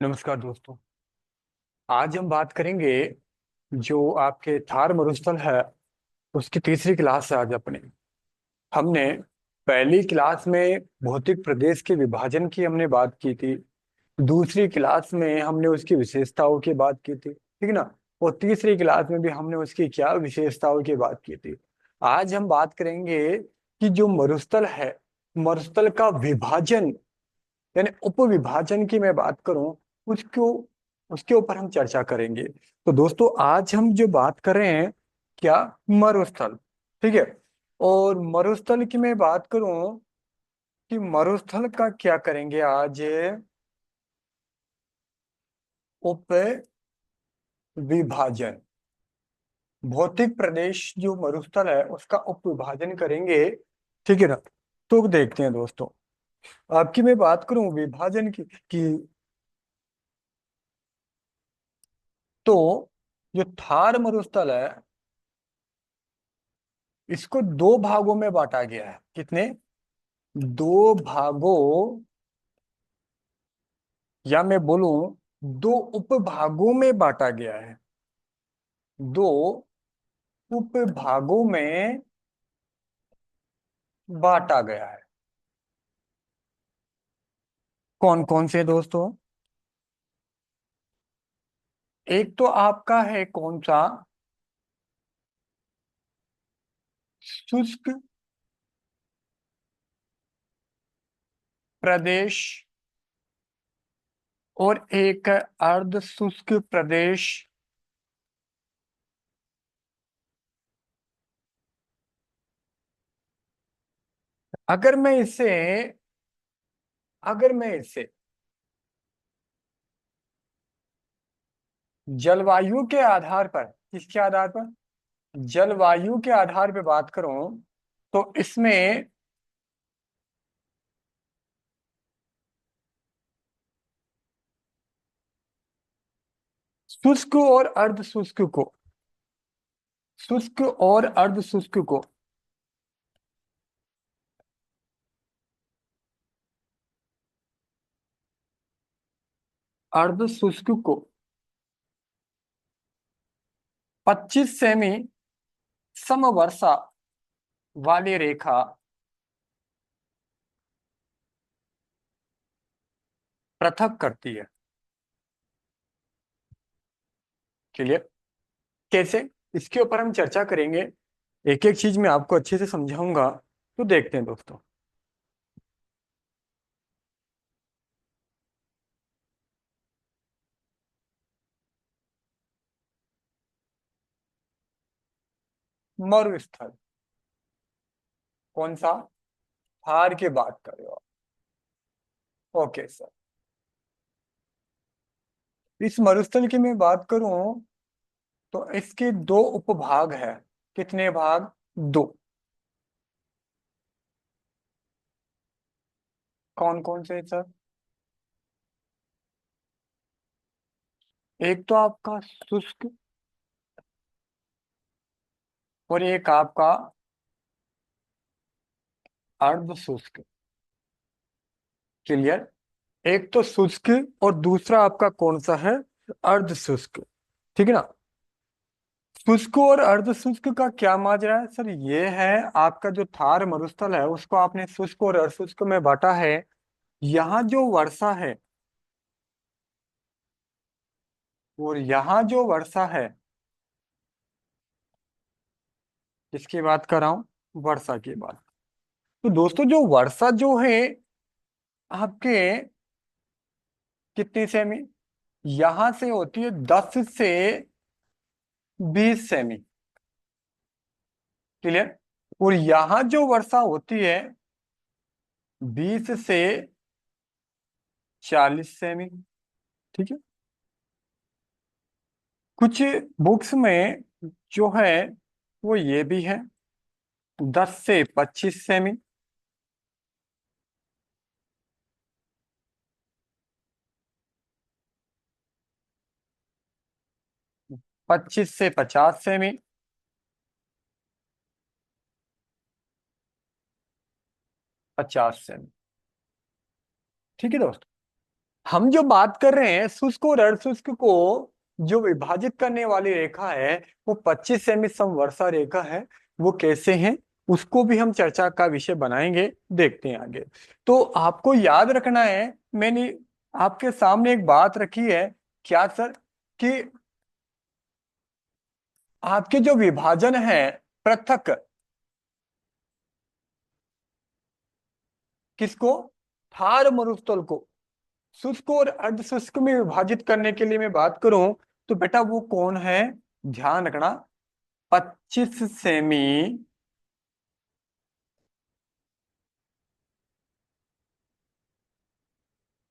नमस्कार दोस्तों। आज हम बात करेंगे जो आपके थार मरुस्थल है उसकी तीसरी क्लास है। आज अपने हमने पहली क्लास में भौतिक प्रदेश के विभाजन की हमने बात की थी। दूसरी क्लास में हमने उसकी विशेषताओं की बात की थी, ठीक है ना। और तीसरी क्लास में भी हमने उसकी क्या विशेषताओं की बात की थी। आज हम बात करेंगे कि जो मरुस्थल है, मरुस्थल का विभाजन यानी उपविभाजन की मैं बात करूं, उसको उसके ऊपर हम चर्चा करेंगे। तो दोस्तों, आज हम जो बात कर रहे हैं क्या, मरुस्थल, ठीक है। और मरुस्थल की मैं बात करूं कि मरुस्थल का क्या करेंगे आज, उप विभाजन। भौतिक प्रदेश जो मरुस्थल है उसका उप विभाजन करेंगे, ठीक है ना। तो देखते हैं दोस्तों, आपकी मैं बात करूं विभाजन की तो जो थार मरुस्थल है इसको दो भागों में बांटा गया है। कितने? दो भागों, या मैं बोलूं दो उपभागों में बांटा गया है। दो उपभागों में बांटा गया है। कौन कौन से दोस्तों? एक तो आपका है कौन सा, शुष्क प्रदेश, और एक है अर्ध शुष्क प्रदेश। अगर मैं इसे अगर मैं इसे जलवायु के आधार पर, किसके आधार पर? जलवायु के आधार पे बात करूं तो इसमें शुष्क और अर्ध शुष्क को, शुष्क और अर्ध शुष्क को अर्ध शुष्क को 25 सेमी समवर्षा वाली रेखा पृथक करती है। क्लियर? कैसे? इसके ऊपर हम चर्चा करेंगे। एक एक चीज मैं आपको अच्छे से समझाऊंगा। तो देखते हैं दोस्तों, मरुस्थल कौन सा? थार की बात कर रहे हो आप। Okay sir. इस मरुस्थल की मैं बात करूं तो इसके दो उपभाग है। कितने भाग? दो। कौन कौन से सर? एक तो आपका शुष्क, और एक आपका अर्ध शुष्क। क्लियर? एक तो शुष्क और दूसरा आपका कौन सा है? अर्ध शुष्क, ठीक है ना। शुष्क और अर्ध शुष्क का क्या माजरा है सर? ये है आपका जो थार मरुस्थल है उसको आपने शुष्क और अर्ध शुष्क में बांटा है। यहाँ जो वर्षा है, और यहाँ जो वर्षा है, किसकी बात कर रहा हूँ? वर्षा की बात। तो दोस्तों, जो वर्षा जो है आपके कितनी सेमी, यहां से होती है 10 से 20 सेमी। क्लियर? और यहां जो वर्षा होती है 20 से 40 सेमी, ठीक है। कुछ बुक्स में जो है वो ये भी है 10 से 25 सेमी। 25 से 50 सेमी। 50 सेमी, ठीक है दोस्त। हम जो बात कर रहे हैं शुष्क और अर्धशुष्क को जो विभाजित करने वाली रेखा है वो 25 सेमी समवर्षा रेखा है। वो कैसे हैं उसको भी हम चर्चा का विषय बनाएंगे, देखते हैं आगे। तो आपको याद रखना है, मैंने आपके सामने एक बात रखी है। क्या सर? कि आपके जो विभाजन है पृथक, किसको? थार मरुस्थल को शुष्क और अर्धशुष्क में विभाजित करने के लिए मैं बात करूं तो बेटा वो कौन है? ध्यान रखना। 25 सेमी,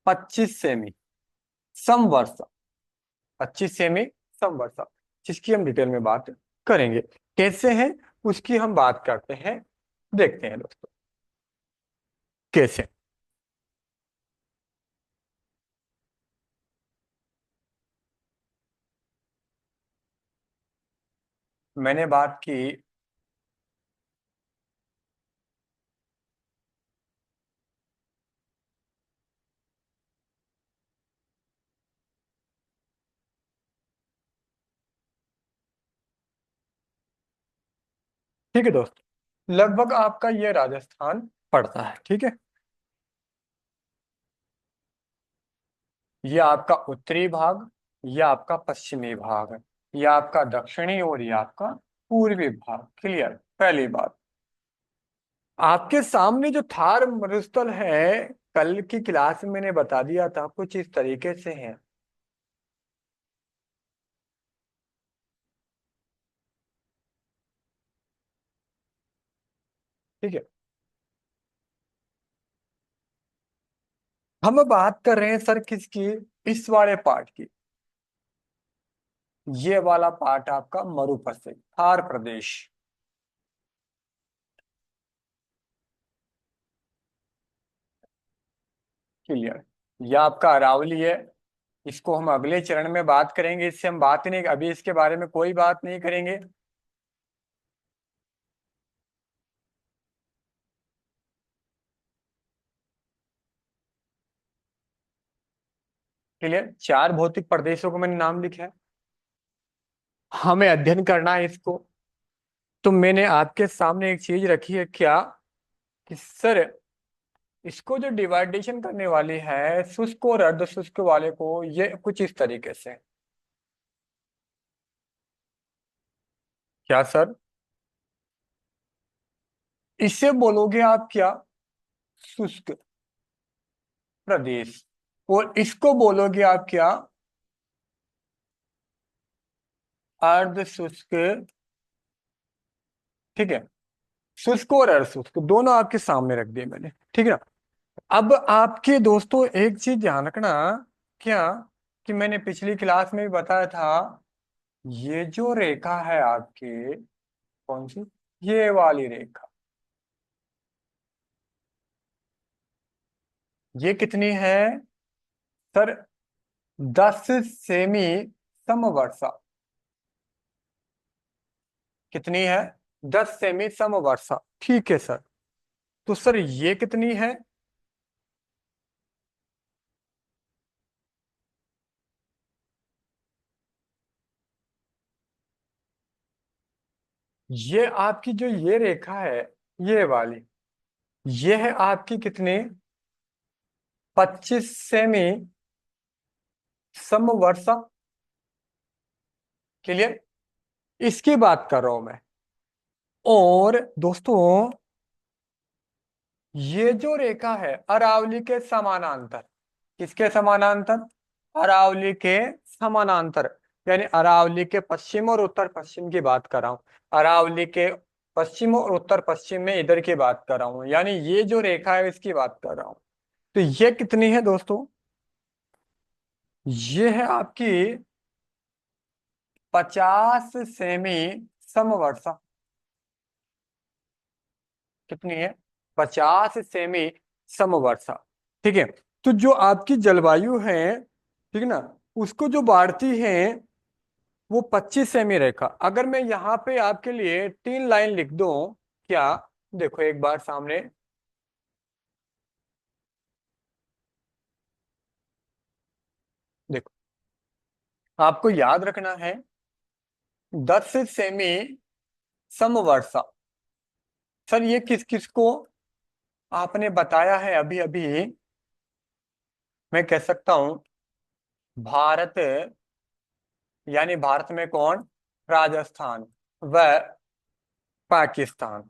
25 सेमी समवर्षा, 25 सेमी समवर्षा, जिसकी हम डिटेल में बात करेंगे। कैसे हैं उसकी हम बात करते हैं, देखते हैं दोस्तों कैसे। मैंने बात की। ठीक है दोस्त, लगभग आपका ये राजस्थान पड़ता है, ठीक है। ये आपका उत्तरी भाग, ये आपका पश्चिमी भाग, ये आपका दक्षिणी और ये आपका पूर्वी भाग। क्लियर? पहली बात, आपके सामने जो थार मरुस्थल है, कल की क्लास में मैंने बता दिया था कुछ इस तरीके से है। ठीक है, हम बात कर रहे हैं सर किसकी? इस वाले पार्ट की। ये वाला पार्ट आपका मरुपस्य थार प्रदेश। क्लियर? ये आपका अरावली है। इसको हम अगले चरण में बात करेंगे, इससे हम बात ही नहीं, अभी इसके बारे में कोई बात नहीं करेंगे। क्लियर? चार भौतिक प्रदेशों को मैंने नाम लिखा है, हमें अध्ययन करना है इसको। तो मैंने आपके सामने एक चीज रखी है क्या, कि सर इसको जो डिवाइडेशन करने वाली है शुष्क और अर्ध शुष्क वाले को, ये कुछ इस तरीके से। क्या सर? इसे बोलोगे आप क्या? शुष्क प्रदेश। और इसको बोलोगे आप क्या? अर्ध शुष्क। ठीक है, शुष्क और अर्ध शुष्क दोनों आपके सामने रख दिए मैंने, ठीक है ना। अब आपके दोस्तों एक चीज ध्यान रखना, क्या, कि मैंने पिछली क्लास में भी बताया था, ये जो रेखा है आपके, कौन सी? ये वाली रेखा, ये कितनी है सर? 10 सेमी समवर्षा। कितनी है? 10 सेमी समवर्षा, ठीक है सर। तो सर ये कितनी है? ये आपकी जो ये रेखा है, ये वाली, ये है आपकी कितनी? 25 सेमी समवर्षा। क्लियर? इसकी बात कर रहा हूं मैं। और दोस्तों ये जो रेखा है अरावली के समानांतर, किसके समानांतर? अरावली के समानांतर, यानी अरावली के पश्चिम और उत्तर पश्चिम की बात कर रहा हूं। अरावली के पश्चिम और उत्तर पश्चिम में इधर की बात कर रहा हूं, यानी ये जो रेखा है इसकी बात कर रहा हूं। तो ये कितनी है दोस्तों? ये है आपकी 50 सेमी समवर्षा। कितनी है? 50 सेमी समवर्षा। ठीक है। तो जो आपकी जलवायु है, ठीक है ना, उसको जो बाढ़ती है वो 25 सेमी रेखा। अगर मैं यहाँ पे आपके लिए 3 लाइन लिख दूं, क्या? देखो एक बार सामने, देखो, आपको याद रखना है 10 सेमी समवर्षा। सर ये किस किस को आपने बताया है अभी अभी? मैं कह सकता हूं भारत, यानी भारत में कौन? राजस्थान व पाकिस्तान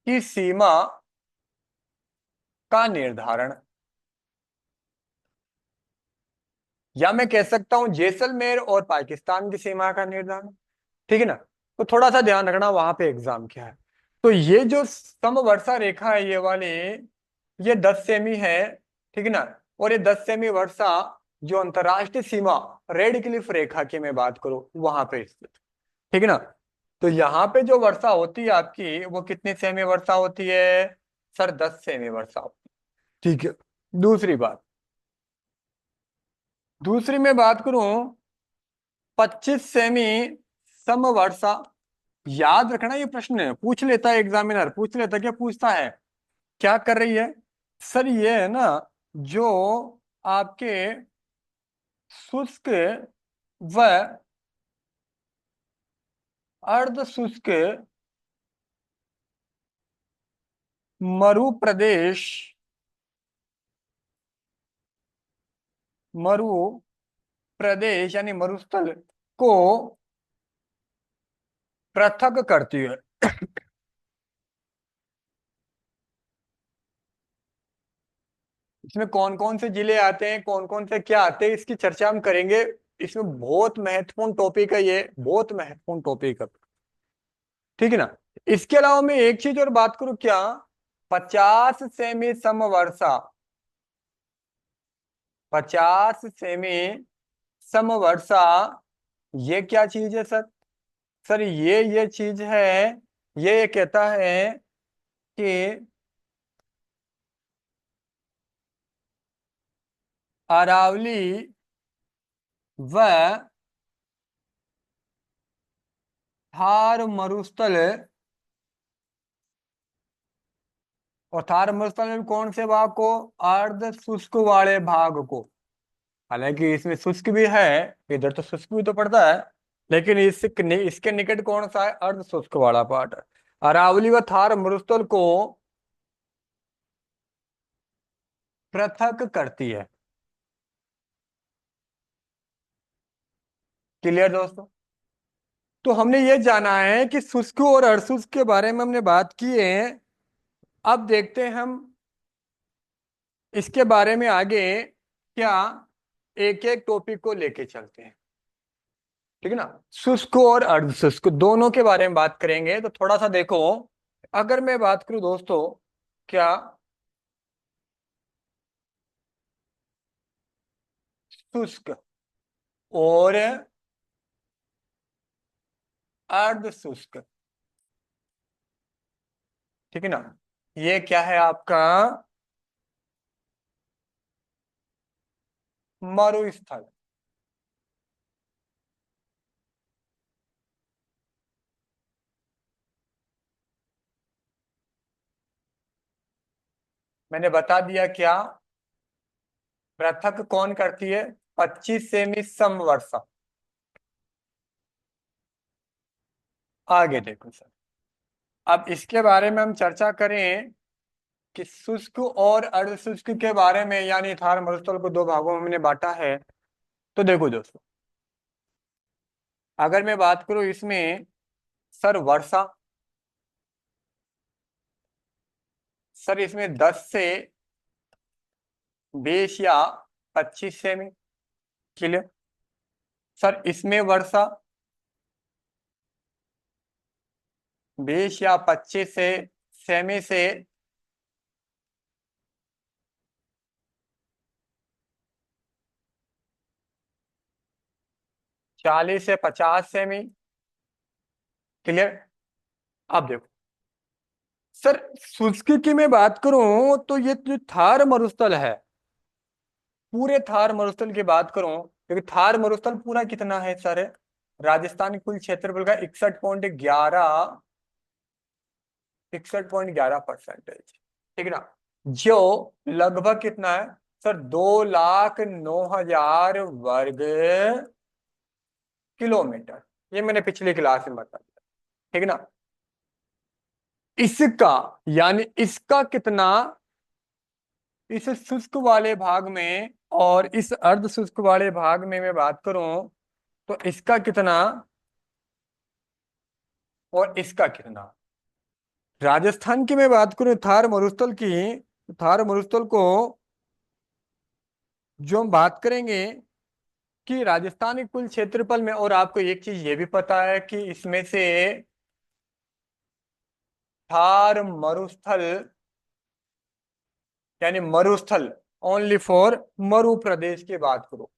की सीमा का निर्धारण, या मैं कह सकता हूं जैसलमेर और पाकिस्तान की सीमा का निर्धारण। ठीक है ना? तो थोड़ा सा ध्यान रखना वहां पे एग्जाम क्या है। तो ये जो समवर्षा रेखा है ये वाली, ये 10 सेमी है। ठीक है ना? और ये 10 सेमी वर्षा जो अंतरराष्ट्रीय सीमा रेड क्लिफ रेखा की मैं बात करूं वहां पे स्थित। ठीक है ना? तो यहाँ पे जो वर्षा होती है आपकी वो कितनी सेमी वर्षा होती है? सर 10 सेमी वर्षा होती है। ठीक है। दूसरी बात, दूसरी मैं बात करूं 25 सेमी समवर्षा। याद रखना ये प्रश्न पूछ लेता है एग्जामिनर, पूछ लेता है, क्या पूछता है? क्या कर रही है? सर ये है ना, जो आपके शुष्क व अर्ध शुष्क मरु प्रदेश, मरु प्रदेश यानी मरुस्थल को पृथक करती है। इसमें कौन कौन से जिले आते हैं, कौन कौन से क्या आते हैं, इसकी चर्चा हम करेंगे। इसमें बहुत महत्वपूर्ण टॉपिक है, ये बहुत महत्वपूर्ण टॉपिक है। ठीक है ना? इसके अलावा मैं एक चीज और बात करूं क्या? 50 सेमी समवर्षा, 50 सेमी समवर्षा, ये क्या चीज है सर? सर ये चीज है, ये कहता है कि अरावली व थार मरुस्थल, और थार मरुस्थल में कौन से भाग को? अर्ध शुष्क वाले भाग को। हालांकि इसमें शुष्क भी है, इधर तो शुष्क भी तो पड़ता है, लेकिन इसके निकट कौन सा है? अर्ध शुष्क वाला पार्ट है। अरावली व थार मरुस्थल को पृथक करती है। क्लियर दोस्तों? तो हमने ये जाना है कि शुष्क और अर्धशुष्क के बारे में हमने बात की है। अब देखते हैं हम इसके बारे में आगे क्या, एक एक टॉपिक को लेके चलते हैं। ठीक है ना? शुष्क और अर्धशुष्क दोनों के बारे में बात करेंगे। तो थोड़ा सा देखो, अगर मैं बात करूं दोस्तों, क्या शुष्क और अर्ध शुष्क, ठीक है ना, ये क्या है आपका? मरुस्थल। मैंने बता दिया क्या? पृथक कौन करती है? 25 सेमी समवर्षा। आगे देखो सर, अब इसके बारे में हम चर्चा करें कि शुष्क और अर्धशुष्क के बारे में, यानी थार मरुस्थल को दो भागों में हमने बांटा है। तो देखो दोस्तों, अगर मैं बात करूं इसमें, सर वर्षा, सर इसमें 10 से 20 या 25 सेमी। क्लियर? सर इसमें वर्षा 20 या 25 सेमी से 40 से 50 सेमी। क्लियर? अब देखो सर, शुष्क की मैं बात करूं तो ये जो थार मरुस्थल है, पूरे थार मरुस्थल की बात करूं, क्योंकि थार मरुस्थल पूरा कितना है सर? राजस्थान के कुल क्षेत्रफल का 61.11 61.11%। ठीक है ना। जो लगभग कितना है सर, 2,09,000 वर्ग किलोमीटर। ये मैंने पिछली क्लास में बता दिया। ठीक है ना। इसका यानी इसका कितना इस शुष्क वाले भाग में और इस अर्ध शुष्क वाले भाग में मैं बात करूं तो इसका कितना और इसका कितना। राजस्थान की मैं बात करूं थार मरुस्थल की, थार मरुस्थल को जो हम बात करेंगे कि राजस्थान के कुल क्षेत्रफल में, और आपको एक चीज ये भी पता है कि इसमें से थार मरुस्थल यानी मरुस्थल ओनली फॉर मरु प्रदेश की बात करो,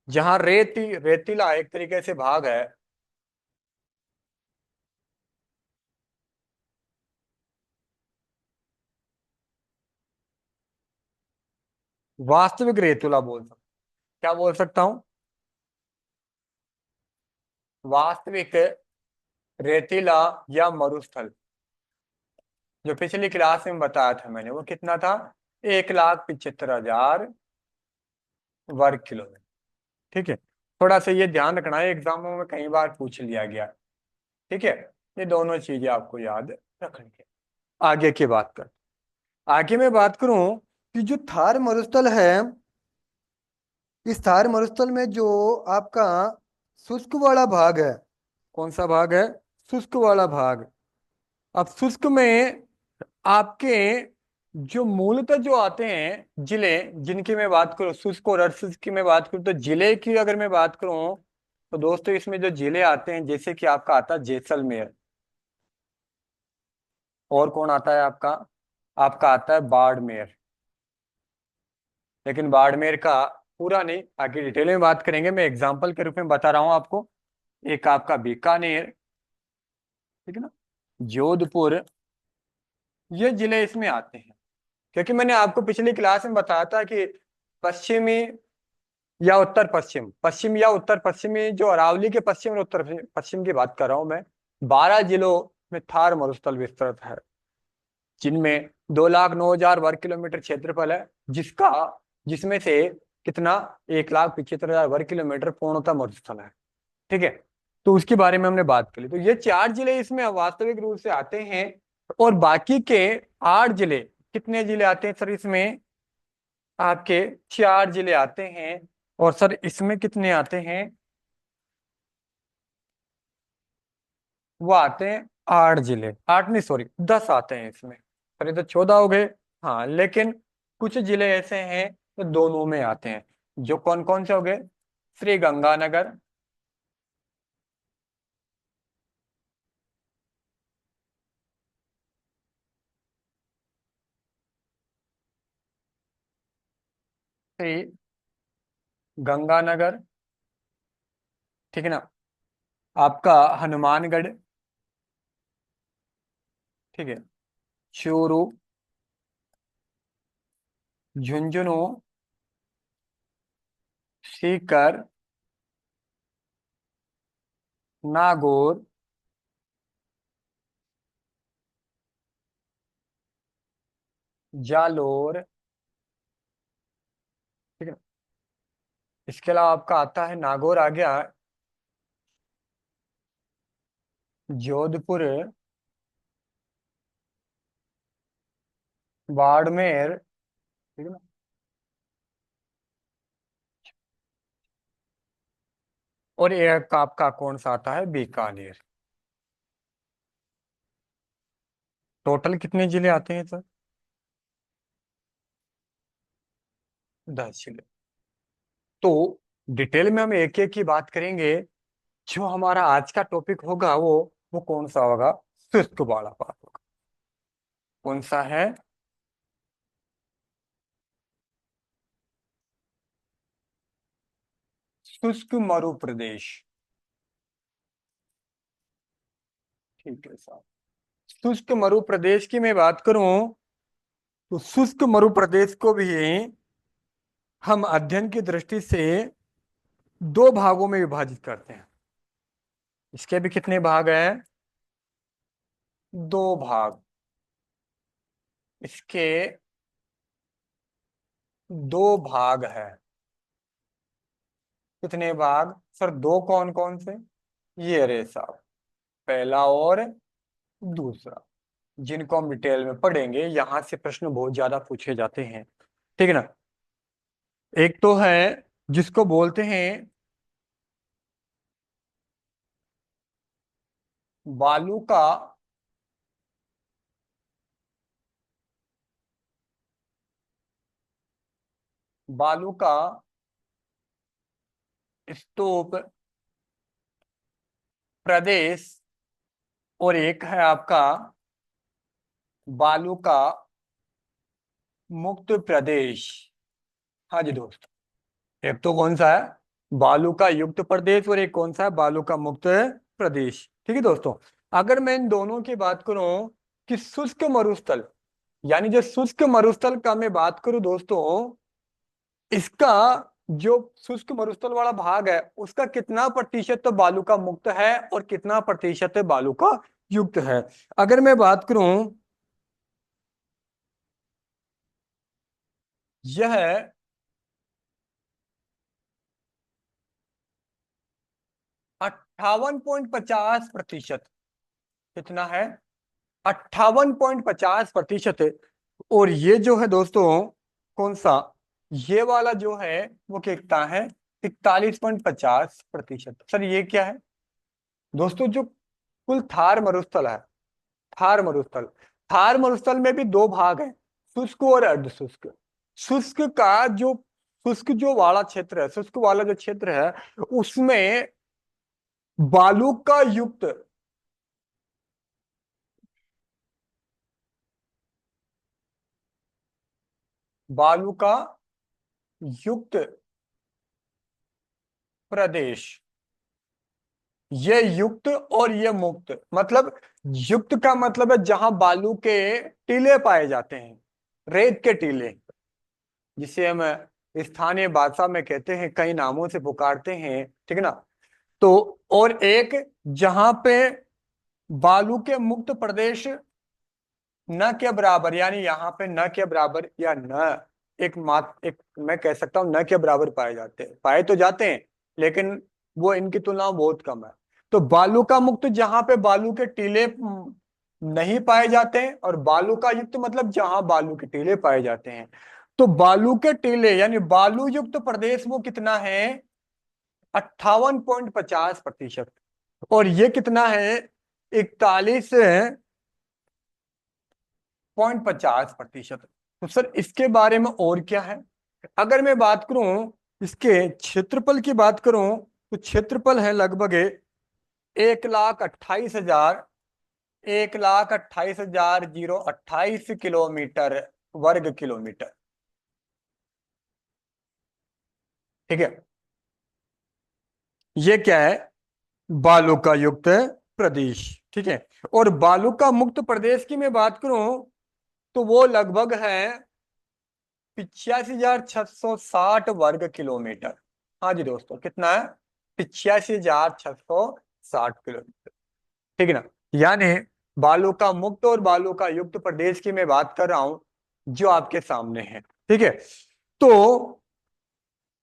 जहां रेतीला एक तरीके से भाग है। वास्तविक रेतीला बोल सकता, क्या बोल सकता हूं, वास्तविक रेतीला या मरुस्थल। जो पिछली क्लास में बताया था मैंने वो कितना था, 1,75,000 वर्ग किलोमीटर। ठीक है। थोड़ा सा ये ध्यान रखना है, एग्जामों में कई बार पूछ लिया गया। ठीक है। ये दोनों चीजें आपको याद रखनी है। आगे की बात कर, आगे मैं बात करूं कि जो थार मरुस्थल है, इस थार मरुस्थल में जो आपका शुष्क वाला भाग है, कौन सा भाग है, शुष्क वाला भाग। अब शुष्क में आपके जो मूलतः जो आते हैं जिले, जिनकी मैं बात करूं शुष्क और अर्धशुष्क की मैं बात करूं, तो जिले की अगर मैं बात करूं तो दोस्तों इसमें जो जिले आते हैं जैसे कि आपका आता है जैसलमेर, और कौन आता है आपका, आपका आता है बाड़मेर। लेकिन बाड़मेर का पूरा नहीं, आगे डिटेल में बात करेंगे, मैं एग्जाम्पल के रूप में बता रहा हूं आपको। एक आपका बीकानेर, ठीक है ना, जोधपुर, ये जिले इसमें आते हैं। क्योंकि मैंने आपको पिछली क्लास में बताया था कि पश्चिमी या उत्तर पश्चिम, पश्चिम या उत्तर पश्चिमी, जो अरावली के पश्चिम और उत्तर पश्चिम की बात कर रहा हूं मैं, 12 जिलों में थार मरुस्थल विस्तृत है, जिनमें 2,09,000 वर्ग किलोमीटर क्षेत्रफल है, जिसका जिसमें से कितना, 1,75,000 वर्ग किलोमीटर पूर्णतः मरुस्थल है। ठीक है। तो उसके बारे में हमने बात कर ली। तो ये 4 जिले इसमें वास्तविक रूप से आते हैं, और बाकी के 8 जिले, कितने जिले आते हैं सर इसमें, आपके 4 जिले आते हैं। और सर इसमें कितने आते हैं, वो आते हैं 8 जिले, 8 नहीं सॉरी 10 आते हैं इसमें। सर ये तो 14 हो गए। हाँ लेकिन कुछ जिले ऐसे हैं जो दोनों में आते हैं, जो कौन कौन से हो गए, श्री गंगानगर, श्री गंगानगर, ठीक है ना, आपका हनुमानगढ़, ठीक है, चूरू, झुंझुनू, सीकर, नागौर, जालोर, ठीक है। इसके अलावा आपका आता है, नागौर आ गया, जोधपुर, बाड़मेर, ठीक है ना, और एक आपका कौन सा आता है, बीकानेर। टोटल कितने जिले आते हैं सर, 10 जिले। तो डिटेल में हम एक एक की बात करेंगे। जो हमारा आज का टॉपिक होगा वो कौन सा होगा, शुष्क वाला पाठ होगा। कौन सा है, शुष्क मरु प्रदेश। ठीक है सर। शुष्क मरु प्रदेश की मैं बात करूं तो शुष्क मरु प्रदेश को भी हम अध्ययन की दृष्टि से 2 भागों में विभाजित करते हैं। इसके भी कितने भाग हैं, दो भाग, इसके दो भाग है। कितने भाग सर? दो, कौन कौन से? ये रे साहब, पहला और दूसरा, जिनको हम डिटेल में पढ़ेंगे। यहां से प्रश्न बहुत ज्यादा पूछे जाते हैं, ठीक है ना। एक तो है जिसको बोलते हैं बालू का बालू का स्तूप प्रदेश, और एक है आपका बालू का मुक्त प्रदेश। हाँ जी दोस्त, एक तो कौन सा है? बालू का युक्त प्रदेश, और एक कौन सा है? बालू का मुक्त प्रदेश। ठीक है दोस्तों, अगर मैं इन दोनों की बात करूं कि शुष्क मरुस्थल, यानी जो शुष्क मरुस्थल का मैं बात करूं दोस्तों, इसका जो शुष्क मरुस्थल वाला भाग है उसका कितना प्रतिशत तो बालू का मुक्त है और कितना प्रतिशत बालू का युक्त है। अगर मैं बात करूं, यह 58.50%। कितना है? 58.50% है। और ये जो है दोस्तों, कौन सा? ये वाला जो है वो कितना है? 41.50%। सर ये क्या है दोस्तों? जो कुल थार मरुस्थल है, थार मरुस्थल, थार मरुस्थल में भी दो भाग हैं, शुष्क और अर्ध शुष्क। शुष्क का जो शुष्क जो वाला क्षेत्र है, शुष्क वाला जो क्षेत्र है, उसमें बालू का युक्त, बालू का युक्त प्रदेश, ये युक्त और ये मुक्त। मतलब युक्त का मतलब है जहां बालू के टीले पाए जाते हैं, रेत के टीले, जिसे हम स्थानीय भाषा में कहते हैं, कई नामों से पुकारते हैं, ठीक है ना। तो और एक जहां पे बालू के मुक्त प्रदेश न के बराबर, यानी यहाँ पे न के बराबर या न एक मैं कह सकता हूँ न के बराबर पाए जाते हैं, पाए तो जाते हैं लेकिन वो इनकी तुलना में बहुत कम है। तो बालू का मुक्त जहां पे बालू के टीले नहीं पाए जाते हैं, और बालू का युक्त मतलब जहां बालू के टीले पाए जाते हैं। तो बालू के टीले यानी बालू युक्त प्रदेश वो कितना है? 58.50%। और ये कितना है? 41.50%। तो सर इसके बारे में और क्या है? अगर मैं बात करूं, इसके क्षेत्रफल की बात करूं, तो क्षेत्रफल है लगभग 1,28,000, 1,28,028 वर्ग किलोमीटर। ठीक है, ये क्या है? बालू का युक्त प्रदेश। ठीक है, और बालू का मुक्त प्रदेश की मैं बात करूं तो वो लगभग है 85,660 वर्ग किलोमीटर। हाँ जी दोस्तों, कितना है? 85,660 किलोमीटर। ठीक है ना। यानी बालू का मुक्त और बालू का युक्त प्रदेश की मैं बात कर रहा हूं, जो आपके सामने है। ठीक है, तो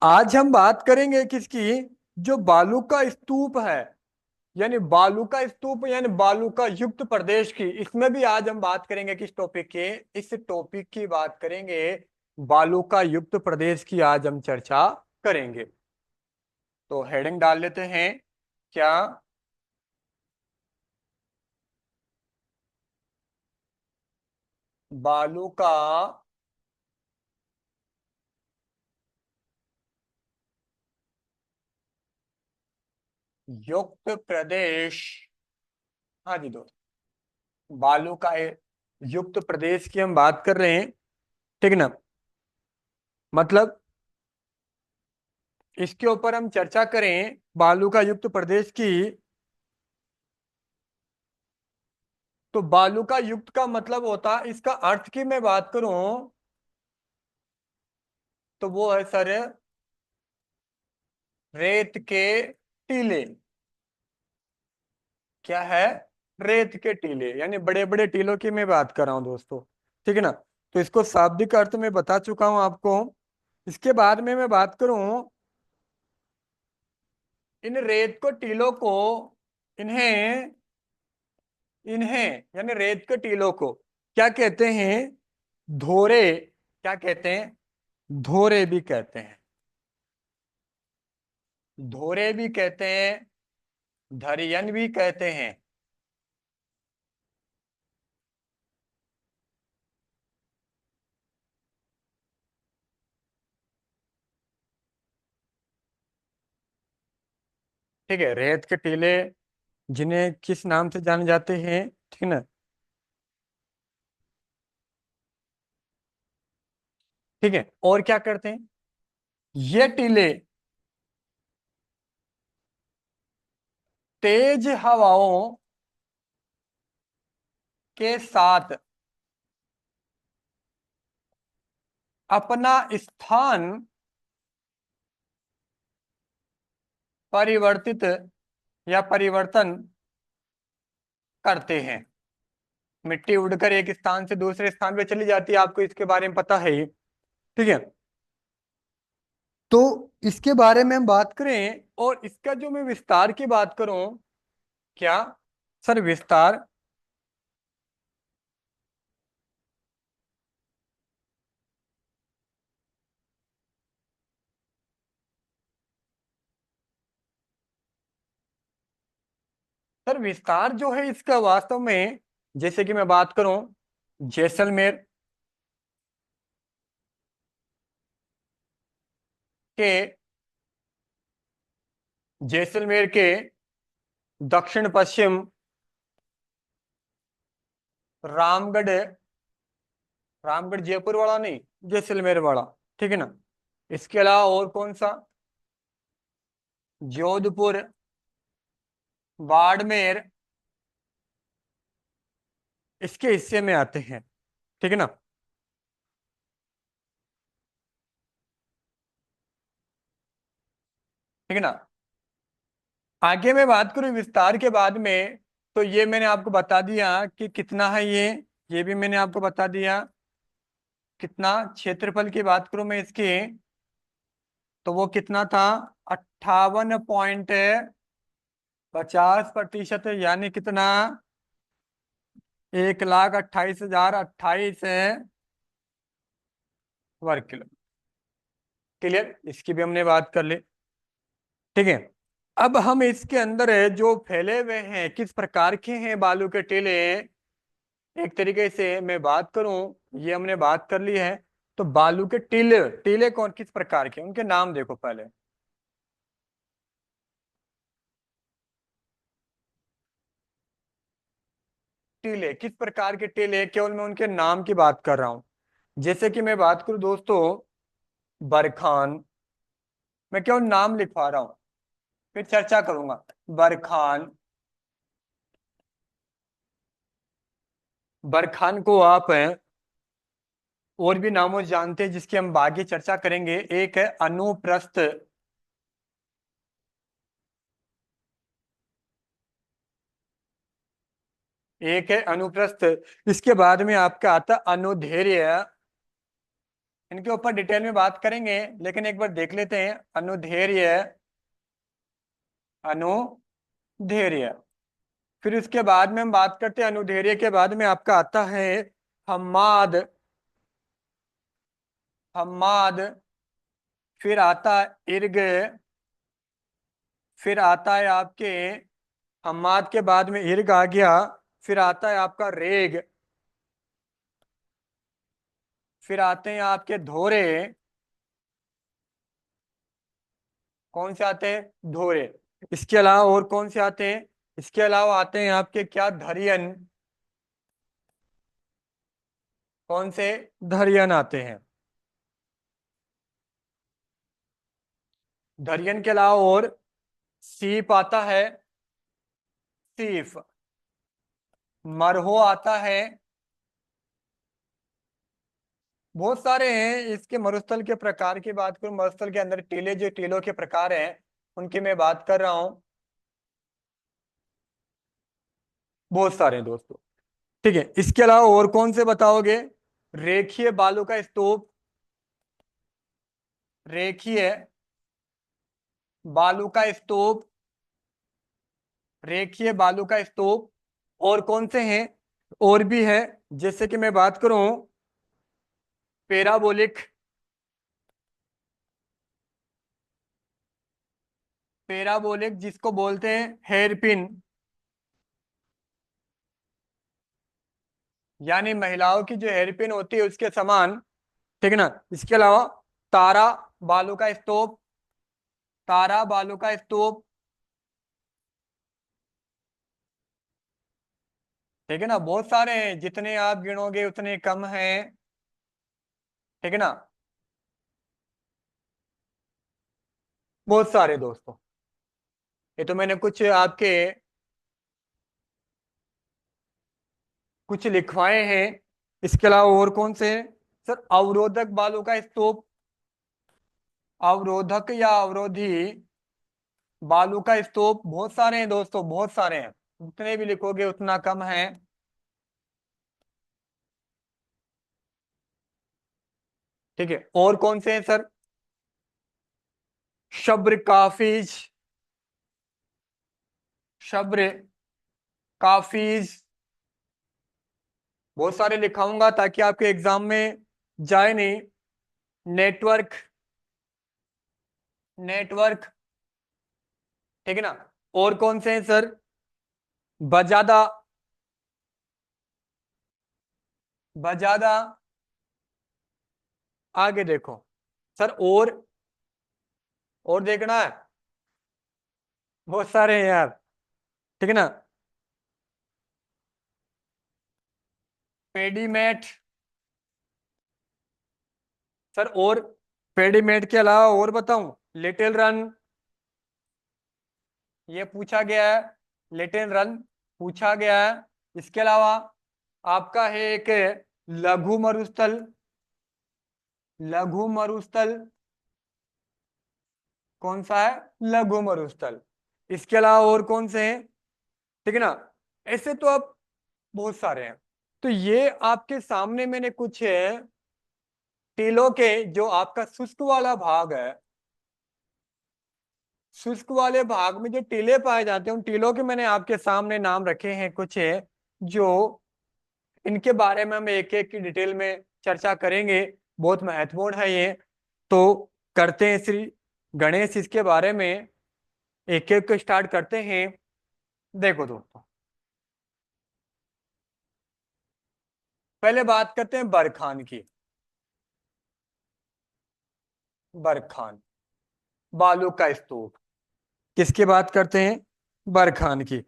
आज हम बात करेंगे किसकी? जो बालू का स्तूप है, यानी बालू का स्तूप यानी बालू का युक्त प्रदेश की, इसमें भी आज हम बात करेंगे किस टॉपिक के? इस टॉपिक की बात करेंगे, बालू का युक्त प्रदेश की आज हम चर्चा करेंगे। तो हेडिंग डाल लेते हैं क्या? बालू का युक्त प्रदेश। हाँ जी दोस्त, बालू का युक्त प्रदेश की हम बात कर रहे हैं, ठीक है ना। मतलब इसके ऊपर हम चर्चा करें बालू का युक्त प्रदेश की, तो बालू का युक्त का मतलब होता, इसका अर्थ की मैं बात करूं तो वो है सर रेत के टीले। क्या है? रेत के टीले, यानी बड़े बड़े टीलों की मैं बात कर रहा हूँ दोस्तों। ठीक है ना। तो इसको शाब्दिक अर्थ में बता चुका हूं आपको। इसके बाद में मैं बात करूं, इन रेत को टीलों को, इन्हें इन्हें यानी रेत के टीलों को क्या कहते हैं? धोरे। क्या कहते हैं? धोरे भी कहते हैं। धोरे भी कहते हैं, धरियन भी कहते हैं। ठीक है, रेत के टीले जिन्हें किस नाम से जाने जाते हैं, ठीक है ना। ठीक है, और क्या करते हैं ये टीले? तेज हवाओं के साथ अपना स्थान परिवर्तित या परिवर्तन करते हैं। मिट्टी उड़कर एक स्थान से दूसरे स्थान पे चली जाती है, आपको इसके बारे में पता है ही। ठीक है। तो इसके बारे में हम बात करें, और इसका जो मैं विस्तार की बात करूं, क्या सर विस्तार? सर विस्तार जो है इसका वास्तव में, जैसे कि मैं बात करूं, जैसलमेर के जैसलमेर के दक्षिण पश्चिम रामगढ़, रामगढ़ जयपुर वाला नहीं, जैसलमेर वाला। ठीक है ना। इसके अलावा और कौन सा? जोधपुर, बाड़मेर इसके हिस्से में आते हैं। ठीक है ना। ठीक है ना। आगे मैं बात करूं विस्तार के बाद में, तो ये मैंने आपको बता दिया कि कितना है ये भी मैंने आपको बता दिया। कितना क्षेत्रफल की बात करूं मैं इसके, तो वो कितना था? 58.50%, यानी कितना? 1,28,028 वर्ग किलो। क्लियर, इसकी भी हमने बात कर ली। ठीक है। अब हम इसके अंदर है जो फैले हुए हैं किस प्रकार के हैं बालू के टीले, एक तरीके से मैं बात करूं, ये हमने बात कर ली है। तो बालू के टीले, टीले कौन किस प्रकार के, उनके नाम देखो पहले। टीले किस प्रकार के टीले, केवल मैं उनके नाम की बात कर रहा हूं। जैसे कि मैं बात करूं दोस्तों, बरखान, मैं केवल नाम लिखवा रहा हूं, फिर चर्चा करूंगा। बरखान, बरखान को आप और भी नामों से जानते हैं जिसकी हम आगे चर्चा करेंगे। एक है अनुप्रस्थ, एक है अनुप्रस्थ। इसके बाद में आपका आता अनुधैर्य। इनके ऊपर डिटेल में बात करेंगे, लेकिन एक बार देख लेते हैं। अनुधैर्य, अनुधैर्य। फिर उसके बाद में हम बात करते हैं, अनुधैर्य के बाद में आपका आता है हम्माद, हम्माद। फिर आता है इर्ग। फिर आता है आपके हम्माद के बाद में इर्ग आ गया। फिर आता है आपका रेग। फिर आते हैं आपके धोरे। कौन से आते हैं? धोरे। इसके अलावा और कौन से आते हैं? इसके अलावा आते हैं आपके क्या? धरियन। कौन से? धरियन आते हैं। धरियन के अलावा और सीप आता है, सीफ। मरहो आता है। बहुत सारे हैं इसके मरुस्थल के प्रकार की बात करूं, मरुस्थल के अंदर टीले, जो टीलों के प्रकार हैं उनकी मैं बात कर रहा हूं। बहुत सारे हैं दोस्तों। ठीक है, इसके अलावा और कौन से बताओगे? रेखीय बालू का स्तूप, रेखीय बालू का स्तूप, रेखीय बालू का स्तूप। और कौन से हैं? और भी है, जैसे कि मैं बात करूं पेराबोलिक, पेराबोलिक जिसको बोलते हैं हेयरपिन, यानी महिलाओं की जो हेयरपिन होती है उसके समान। ठीक है ना? इसके अलावा तारा बालू का स्तूप, तारा बालू का स्तूप। ठीक है ना? बहुत सारे हैं, जितने आप गिनोगे उतने कम हैं। ठीक है ना? बहुत सारे दोस्तों, ये तो मैंने कुछ आपके कुछ लिखवाए हैं। इसके अलावा और कौन से हैं? सर अवरोधक बालू का स्तूप, अवरोधक या अवरोधी बालू का स्तूप। बहुत सारे हैं दोस्तों, बहुत सारे हैं, जितने भी लिखोगे उतना कम है। ठीक है, और कौन से हैं सर? शब्र काफिज, शब्र काफिज। बहुत सारे लिखाऊंगा ताकि आपके एग्जाम में जाए नहीं। Network, network. ठीक है ना? और कौन से हैं सर? बजादा, बजादा। आगे देखो सर, और देखना है, बहुत सारे हैं यार। ठीक है ना? पेडीमेट सर, और पेडीमेट के अलावा और बताऊं? लिटिल रन, ये पूछा गया है, लिटिल रन पूछा गया है। इसके अलावा आपका है एक लघु मरुस्थल, लघु मरुस्थल। कौन सा है? लघु मरुस्थल। इसके अलावा और कौन से हैं? ठीक है ना? ऐसे तो आप बहुत सारे हैं। तो ये आपके सामने मैंने कुछ टीलों के, जो आपका शुष्क वाला भाग है, शुष्क वाले भाग में जो टीले पाए जाते हैं, उन टीलों के मैंने आपके सामने नाम रखे हैं कुछ जो इनके बारे में हम एक एक की डिटेल में चर्चा करेंगे। बहुत महत्वपूर्ण है ये। तो करते हैं श्री गणेश इसके बारे में, एक एक को स्टार्ट करते हैं। देखो दोस्तों, पहले बात करते हैं बरखान की। बरखान बालू का स्तूप, किसकी बात करते हैं? बरखान की।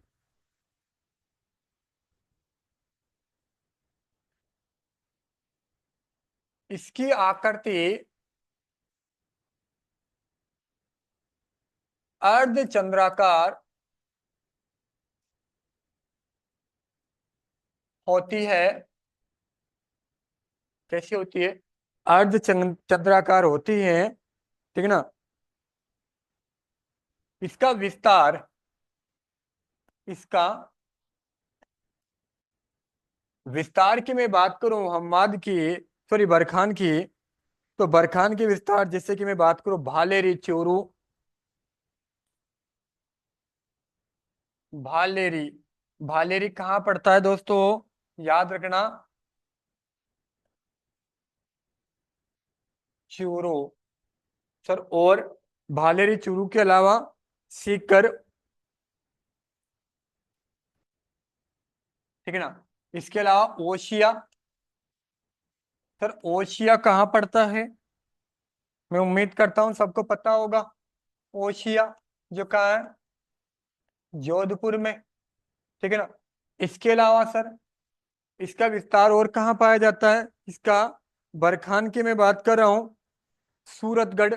इसकी आकृति अर्ध चंद्राकार होती है। कैसी होती है? अर्ध चंद्राकार होती है। ठीक है ना? इसका विस्तार, इसका विस्तार की मैं बात करूं हम्माद की, सॉरी बरखान की, तो बरखान की विस्तार जैसे कि मैं बात करूं भालेरी चोरू, भालेरी, भालेरी कहाँ पड़ता है दोस्तों? याद रखना, चूरू। सर और भालेरी चूरू के अलावा सीकर। ठीक है ना? इसके अलावा ओशिया। सर ओशिया कहाँ पड़ता है? मैं उम्मीद करता हूँ सबको पता होगा। ओशिया जो कहाँ है? जोधपुर में। ठीक है ना? इसके अलावा सर इसका विस्तार और कहाँ पाया जाता है? इसका बरखान की मैं बात कर रहा हूँ, सूरतगढ़।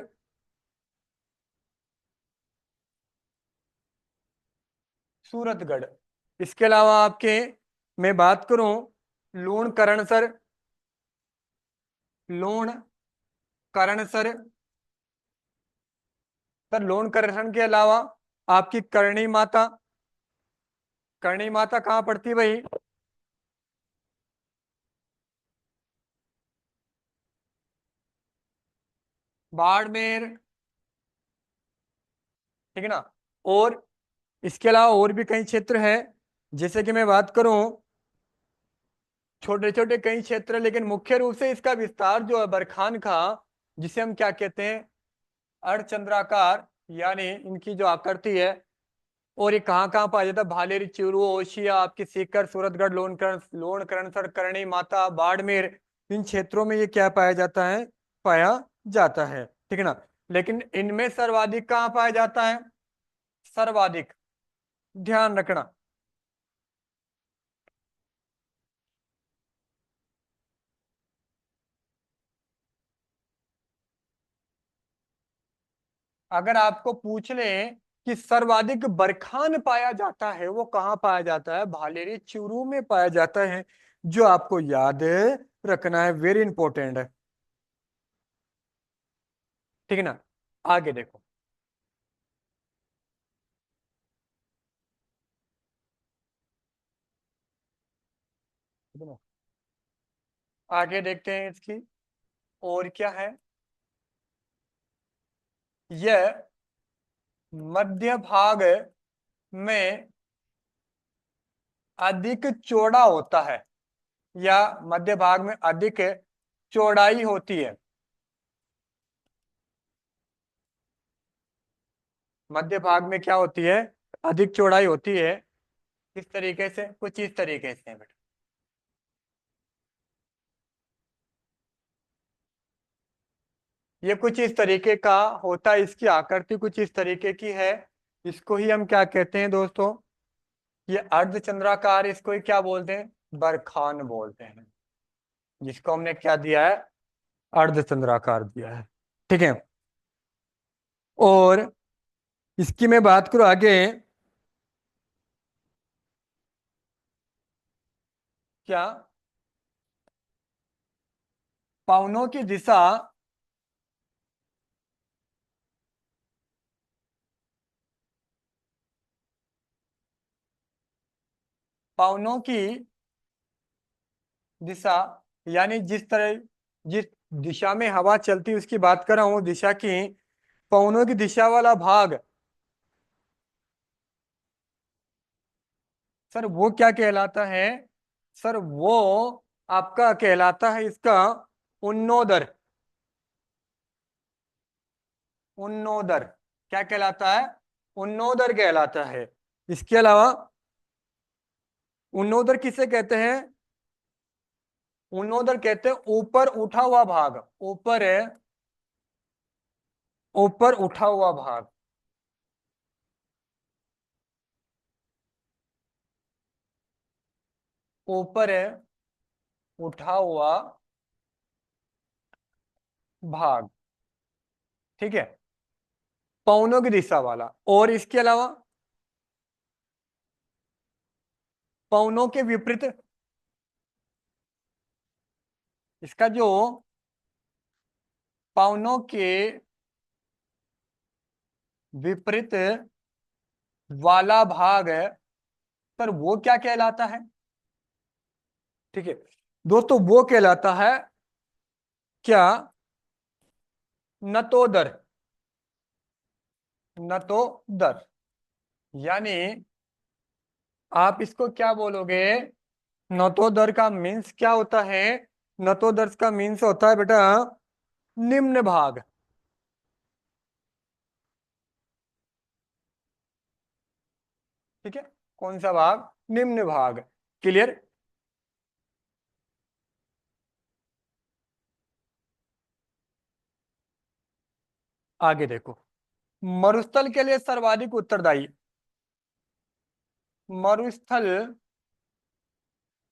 सूरतगढ़। इसके अलावा आपके मैं बात करूं Lunkaran sir, Lunkaran sir. Sir Lunkaran के अलावा आपकी करणी माता, करणी माता कहाँ पड़ती है भाई? बाड़मेर, ठीक है ना। और इसके अलावा और भी कई क्षेत्र हैं, जैसे कि मैं बात करूं, छोटे छोटे कई क्षेत्र हैं, लेकिन मुख्य रूप से इसका विस्तार जो है बरखान का, जिसे हम क्या कहते हैं, अर्धचंद्राकार, यानी इनकी जो आकृति है। और ये कहाँ कहाँ पाया जाता है? भालेरी, चूरू, ओशिया, आपकी सीकर, सूरतगढ़, लोणकरणसर, करणी माता, बाड़मेर, इन क्षेत्रों में ये क्या पाया जाता है? पाया जाता है, ठीक है ना। लेकिन इनमें सर्वाधिक कहाँ पाया जाता है? सर्वाधिक, ध्यान रखना। अगर आपको पूछ ले कि सर्वाधिक बरखान पाया जाता है, वो कहाँ पाया जाता है? भालेरी चूरू में पाया जाता है, जो आपको याद रखना है, वेरी इंपॉर्टेंट है, ठीक है ना। आगे देखो, आगे देखते हैं इसकी और क्या है। यह मध्य भाग में अधिक चौड़ा होता है, या मध्य भाग में अधिक चौड़ाई होती है। मध्य भाग में क्या होती है? अधिक चौड़ाई होती है। किस तरीके से? कुछ इस तरीके से बेटा। ये कुछ इस तरीके का होता है, इसकी आकृति कुछ इस तरीके की है। इसको ही हम क्या कहते हैं दोस्तों? ये अर्धचंद्राकार, इसको ही क्या बोलते हैं? बरखान बोलते हैं, जिसको हमने क्या दिया है? अर्धचंद्राकार दिया है, ठीक है। और इसकी मैं बात करूं आगे, क्या पवनों की दिशा, पवनों की दिशा, यानी जिस दिशा में हवा चलती है उसकी बात कर रहा हूं, दिशा की। पवनों की दिशा वाला भाग, सर वो क्या कहलाता है? सर वो आपका कहलाता है इसका उन्नोदर। उन्नोदर क्या कहलाता है? उन्नोदर कहलाता है। इसके अलावा उन्नोदर किसे कहते हैं? उन्नोदर कहते हैं ऊपर उठा हुआ भाग, ऊपर है, ऊपर उठा हुआ भाग, ऊपर है उठा हुआ भाग, ठीक है, पवनों की दिशा वाला। और इसके अलावा पवनों के विपरीत, इसका जो पवनों के विपरीत वाला भाग है, सर वो क्या कहलाता है? ठीक है दोस्तों, वो कहलाता है क्या? नतोदर। नतोदर, यानी आप इसको क्या बोलोगे? नतोदर का मीन्स क्या होता है? नतोदर का मीन्स होता है बेटा निम्न भाग, ठीक है। कौन सा भाग? निम्न भाग, क्लियर। आगे देखो, मरुस्थल के लिए सर्वाधिक उत्तरदायी, मरुस्थल,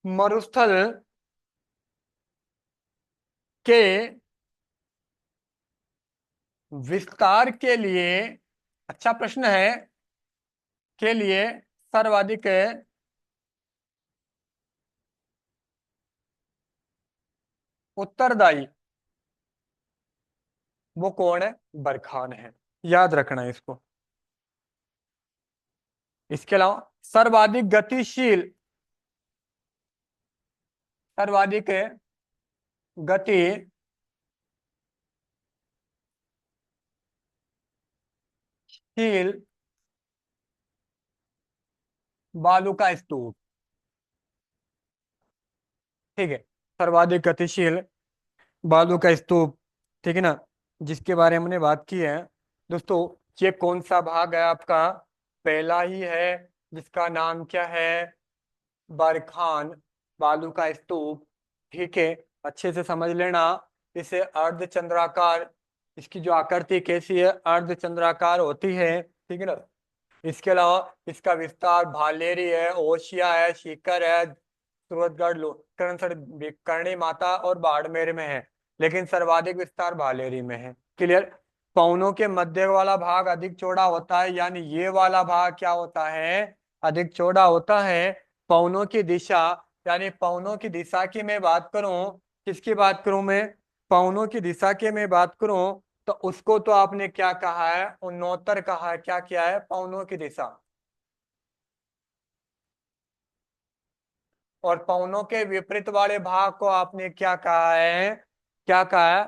मरुस्थल के विस्तार के लिए, अच्छा प्रश्न है, के लिए सर्वाधिक उत्तरदायी वो कौन है? बरखान है, याद रखना है इसको। इसके अलावा सर्वाधिक गतिशील, सर्वाधिक गतिशील बालू का स्तूप। ठीक है, सर्वाधिक गतिशील बालू का स्तूप, ठीक है ना, जिसके बारे में हमने बात की है। दोस्तों, ये कौन सा भाग है आपका? पहला ही है, जिसका नाम क्या है? बरखान, बालू का स्तूप। ठीक है, अच्छे से समझ लेना। इसे अर्ध चंद्राकार, इसकी जो आकृति कैसी है, अर्ध चंद्राकार होती है, ठीक है ना। इसके अलावा इसका विस्तार भालेरी है, ओशिया है, सीकर है, सूरतगढ़, करनसर, करणी माता और बाड़मेर में है, लेकिन सर्वाधिक विस्तार भालेरी में है। क्लियर? पौनों के मध्य वाला भाग अधिक चौड़ा होता है, यानी ये वाला भाग क्या होता है? अधिक चौड़ा होता है। पौनों की दिशा, यानी पौनों की दिशा की मैं बात करूं, किसकी बात करूं मैं? पौनों की दिशा की मैं बात करूं, तो उसको तो आपने क्या कहा है? उत्तर कहा है। क्या किया है? पौनों की दिशा। और पौनों के विपरीत वाले भाग को आपने क्या कहा है? क्या कहा है?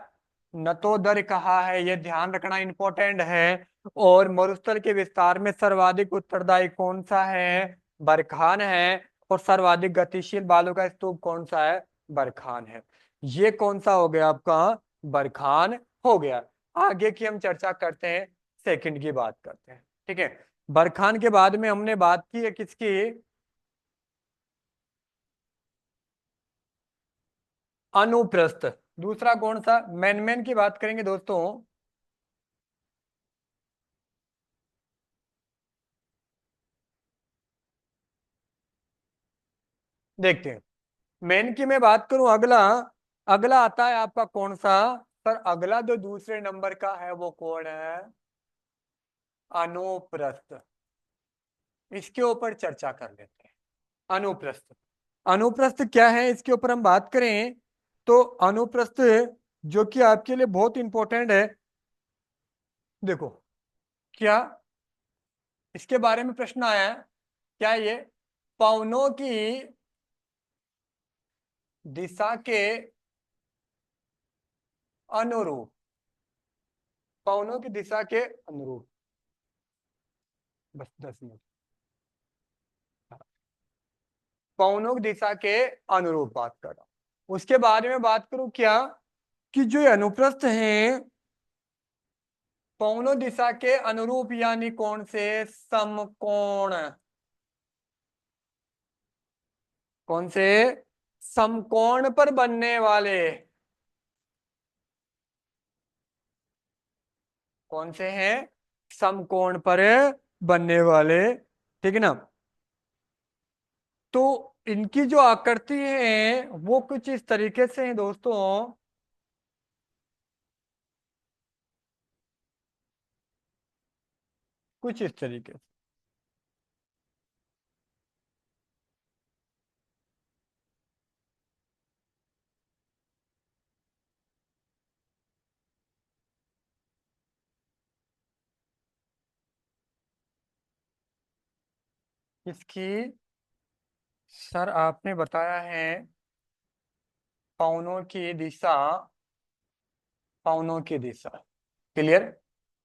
नतोदर कहा है। ये ध्यान रखना इंपॉर्टेंट है। और मरुस्थल के विस्तार में सर्वाधिक उत्तरदायी कौन सा है? बरखान है। और सर्वाधिक गतिशील बालू का स्तूप कौन सा है? बरखान है। ये कौन सा हो गया आपका? बरखान हो गया। आगे की हम चर्चा करते हैं, सेकंड की बात करते हैं। ठीक है, बरखान के बाद में हमने बात की है किसकी? अनुप्रस्थ। दूसरा कौन सा? मैनमेन की बात करेंगे दोस्तों। देखते हैं, मैन की मैं बात करूं, अगला अगला आता है आपका कौन सा? सर, अगला जो दूसरे नंबर का है वो कौन है? अनुप्रस्थ। इसके ऊपर चर्चा कर लेते हैं। अनुप्रस्थ, अनुप्रस्थ क्या है, इसके ऊपर हम बात करें तो अनुप्रस्थ, जो कि आपके लिए बहुत इंपॉर्टेंट है। देखो, क्या इसके बारे में प्रश्न आया है? क्या ये पवनों की दिशा के अनुरूप, पवनों की दिशा के अनुरूप, बस 10 मिनट, पवनों की दिशा के अनुरूप बात कर रहा हूं। उसके बारे में बात करूं क्या, कि जो ये अनुप्रस्थ हैं पवनों दिशा के अनुरूप, यानी कौन से? समकोण। कौन से? समकोण पर बनने वाले। कौन से हैं? समकोण पर बनने वाले, ठीक है ना। तो इनकी जो आकृति है वो कुछ इस तरीके से है दोस्तों, कुछ इस तरीके से। इसकी, सर आपने बताया है पवनों की दिशा, पवनों की दिशा। क्लियर?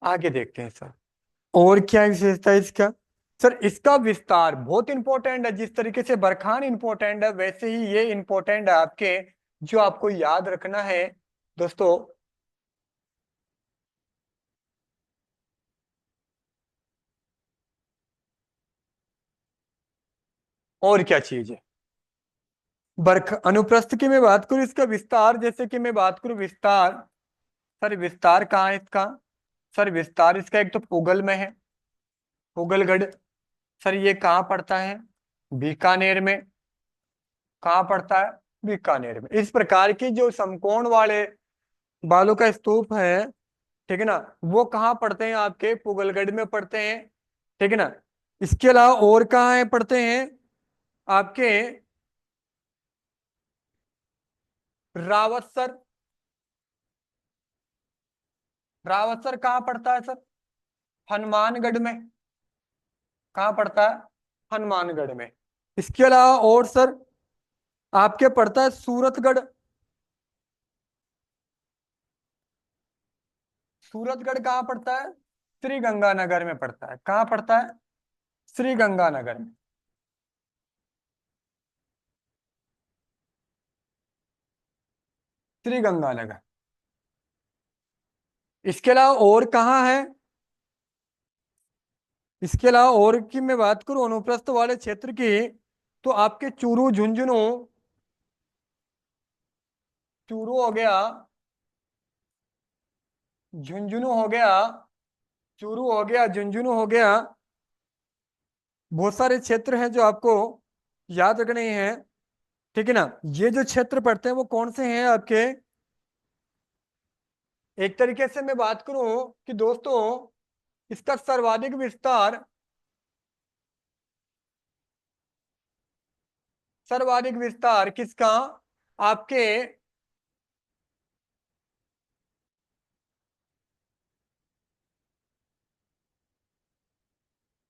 आगे देखते हैं सर, और क्या विशेषता है इसका? सर, इसका विस्तार बहुत इंपॉर्टेंट है। जिस तरीके से बरखान इंपॉर्टेंट है, वैसे ही ये इंपॉर्टेंट है आपके, जो आपको याद रखना है दोस्तों। और क्या चीज है? बरख अनुप्रस्थ की मैं बात करूं, इसका विस्तार, जैसे कि मैं बात करूं विस्तार। सर, विस्तार कहाँ है इसका? सर, विस्तार इसका एक तो पुगल में है, पुगलगढ़। सर, ये कहाँ पड़ता है? बीकानेर में। कहाँ पड़ता है? बीकानेर में। इस प्रकार की जो समकोण वाले बालू का स्तूप है, ठीक है ना, वो कहाँ पड़ते हैं? आपके पुगलगढ़ में पड़ते हैं, ठीक है ना। इसके अलावा और कहाँ है पड़ते हैं? आपके रावतसर। रावतसर कहाँ पड़ता है सर? हनुमानगढ़ में। कहाँ पड़ता है? हनुमानगढ़ में। इसके अलावा और सर आपके पड़ता है सूरतगढ़। सूरतगढ़ कहाँ पड़ता है? श्री गंगानगर में पड़ता है। कहाँ पड़ता है? श्री गंगानगर में। श्री गंगानगर। इसके अलावा और कहाँ है? इसके अलावा और की मैं बात करूं अनुप्रस्थ वाले क्षेत्र की, तो आपके चूरू झुंझुनू, चूरू हो गया, झुंझुनू हो गया, चूरू हो गया, झुंझुनू हो गया। बहुत सारे क्षेत्र हैं जो आपको याद रखने हैं। ठीक है ना? ये जो क्षेत्र पड़ते हैं वो कौन से हैं आपके? एक तरीके से मैं बात करूं कि दोस्तों इसका सर्वाधिक विस्तार, सर्वाधिक विस्तार किसका? आपके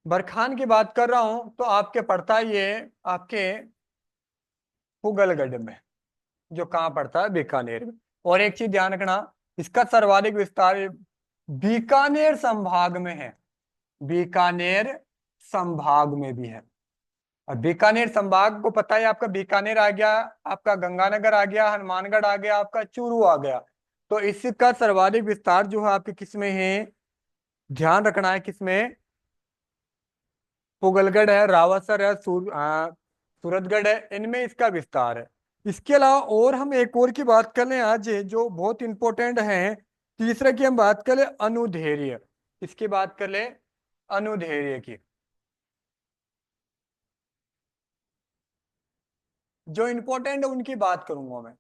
बरखान की बात कर रहा हूं, तो आपके पड़ता है ये आपके पुगलगढ़ में, जो कहाँ पड़ता है? बीकानेर में। और एक चीज ध्यान रखना, इसका सर्वाधिक विस्तार बीकानेर संभाग में है। बीकानेर संभाग में भी है। और बीकानेर संभाग को पता है आपका, बीकानेर आ गया, आपका गंगानगर आ गया, हनुमानगढ़ आ गया, आपका चूरू आ गया। तो इसका सर्वाधिक विस्तार जो है आपके किस में है? ध्यान रखना है किसमें? पुगलगढ़ है, रावतसर है, सूरतगढ़ है, इनमें इसका विस्तार है। इसके अलावा और हम एक और की बात कर लें आज, जो बहुत इंपॉर्टेंट है। तीसरे की हम बात कर ले अनुधैर्य। इसकी बात कर ले अनुधैर्य की। जो इंपॉर्टेंट है उनकी बात करूंगा मैं।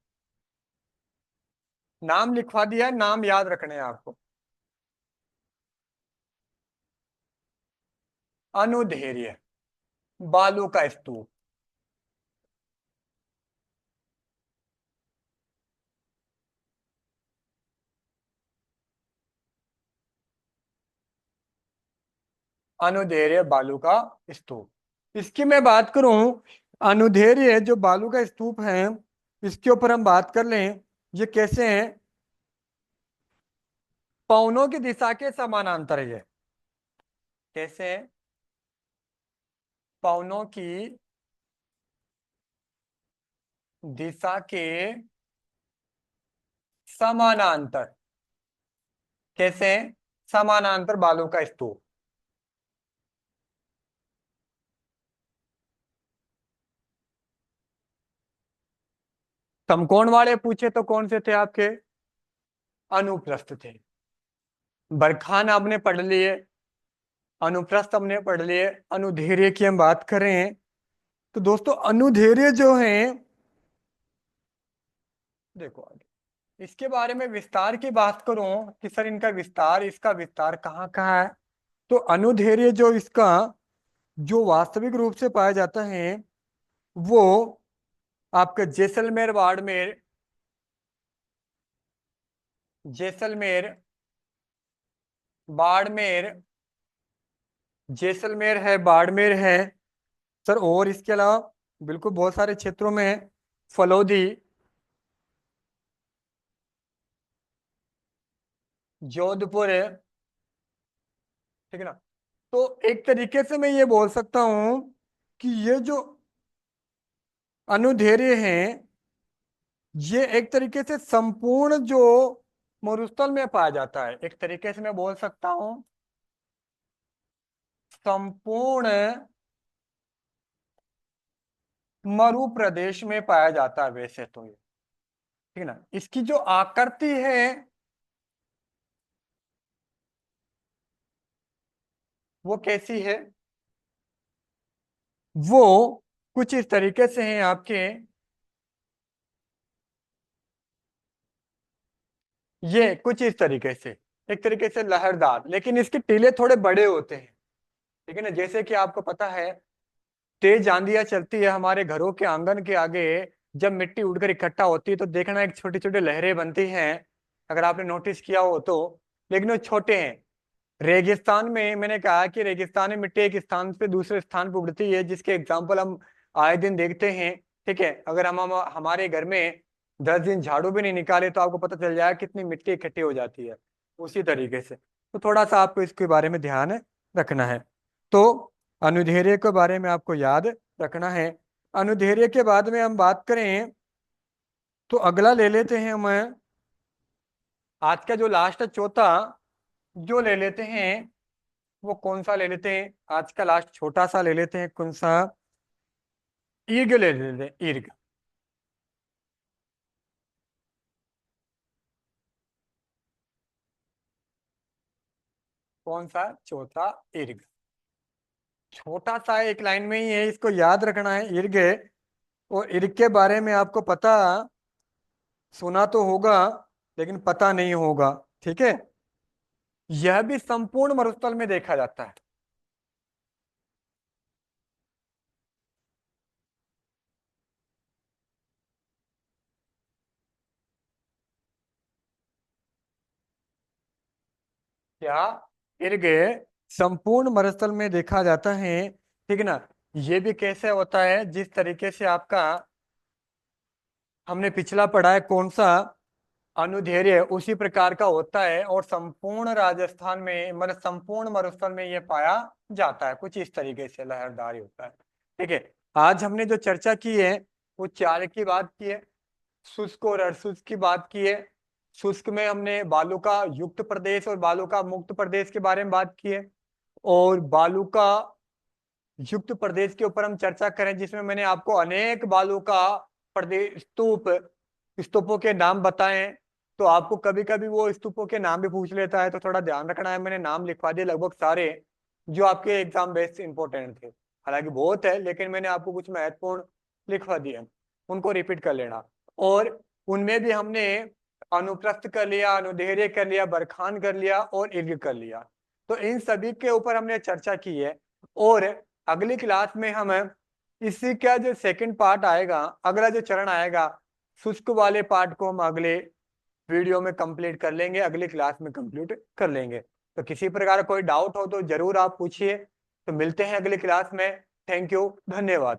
नाम लिखवा दिया है, नाम याद रखने हैं आपको। अनुधैर्य, बालू का स्तूप। अनुधैर्य बालू का स्तूप। इसकी मैं बात करूं, अनुधैर्य जो बालू का स्तूप है, इसके ऊपर हम बात कर लें। ये कैसे हैं? पवनों की दिशा के समानांतर है ये। कैसे हैं? पवनों की दिशा के समानांतर। कैसे हैं? समानांतर बालू का स्तूप। समकोण वाले पूछे तो कौन से थे आपके? अनुप्रस्थ थे। बरखान आपने पढ़ लिए, अनुप्रस्थ हमने पढ़ लिए, अनुधैर्य की हम बात करें तो दोस्तों अनुधैर्य जो है, देखो आगे इसके बारे में विस्तार की बात करूं कि सर इनका विस्तार, इसका विस्तार कहाँ कहाँ है, तो अनुधैर्य जो इसका जो वास्तविक रूप से पाया जाता है वो आपका जैसलमेर, बाड़मेर, जैसलमेर, बाड़मेर, जैसलमेर है, बाड़मेर है सर। और इसके अलावा बिल्कुल बहुत सारे क्षेत्रों में है, फलौदी, जोधपुर है। ठीक है ना? तो एक तरीके से मैं ये बोल सकता हूं कि ये जो अनुधैर्य हैं, ये एक तरीके से संपूर्ण जो मरुस्थल में पाया जाता है, एक तरीके से मैं बोल सकता हूं संपूर्ण मरु प्रदेश में पाया जाता है वैसे तो ये। ठीक है ना? इसकी जो आकृति है वो कैसी है? वो कुछ इस तरीके से है आपके, ये कुछ इस तरीके से, एक तरीके से लहरदार, लेकिन इसके टीले थोड़े बड़े होते हैं। ठीक है ना? जैसे कि आपको पता है तेज आंधियां चलती है हमारे घरों के आंगन के आगे, जब मिट्टी उड़कर इकट्ठा होती है तो देखना एक छोटी छोटी लहरें बनती हैं, अगर आपने नोटिस किया हो तो। लेकिन वो छोटे हैं, रेगिस्तान में मैंने कहा कि रेगिस्तान में मिट्टी एक स्थान से दूसरे स्थान पर उड़ती है, जिसके एग्जाम्पल हम आए दिन देखते हैं। ठीक है, अगर हम हमारे घर में 10 दिन झाड़ू भी नहीं निकाले तो आपको पता चल जाएगा कितनी मिट्टी इकट्ठी हो जाती है। उसी तरीके से तो थोड़ा सा आपको इसके बारे में ध्यान रखना है। तो अनुधेर्य के बारे में आपको याद रखना है। अनुधेर्य के बाद में हम बात करें तो अगला ले लेते हैं हम आज का जो लास्ट है चौथा, जो ले लेते हैं वो कौन सा ले लेते हैं, आज का लास्ट छोटा सा ले लेते हैं, कौन सा, ईर्घ ले लेते हैं, ईर्घ। कौन सा, चौथा, ईर्घ। छोटा सा एक लाइन में ही है, इसको याद रखना है, ईर्घ। और ईर्घ के बारे में आपको पता, सुना तो होगा लेकिन पता नहीं होगा। ठीक है, यह भी संपूर्ण मरुस्थल में देखा जाता है। क्या, ईर्घ संपूर्ण मरुस्थल में देखा जाता है। ठीक है ना, ये भी कैसे होता है, जिस तरीके से आपका हमने पिछला पढ़ा है कौन सा, अनुधेर्य, उसी प्रकार का होता है। और संपूर्ण राजस्थान में मतलब संपूर्ण मरुस्थल में यह पाया जाता है, कुछ इस तरीके से लहरदारी होता है। ठीक है, आज हमने जो चर्चा की है वो चार की बात की है, शुष्क और अर्धशुष्क की बात की है। शुष्क में हमने बालू का युक्त प्रदेश और बालू का मुक्त प्रदेश के बारे में बात की है। और बालू का युक्त प्रदेश के ऊपर हम चर्चा करें, जिसमें मैंने आपको अनेक बालू का प्रदेश स्तूपों के नाम बताए हैं। तो आपको कभी कभी वो स्तूपों के नाम भी पूछ लेता है, तो थोड़ा ध्यान रखना है। मैंने नाम लिखवा दिए लगभग सारे जो आपके एग्जाम बेस्ड इंपॉर्टेंट थे, हालांकि बहुत है लेकिन मैंने आपको कुछ महत्वपूर्ण लिखवा दिए, उनको रिपीट कर लेना। और उनमें भी हमने अनुप्रस्थ कर लिया, अनुदैर्ध्य कर लिया, बरखान कर लिया और ईर्घ कर लिया। तो इन सभी के ऊपर हमने चर्चा की है। और अगली क्लास में हम इसी का जो सेकंड पार्ट आएगा, अगला जो चरण आएगा, शुष्क वाले पार्ट को हम अगले वीडियो में कंप्लीट कर लेंगे, अगली क्लास में कंप्लीट कर लेंगे। तो किसी प्रकार कोई डाउट हो तो जरूर आप पूछिए। तो मिलते हैं अगली क्लास में। थैंक यू, धन्यवाद।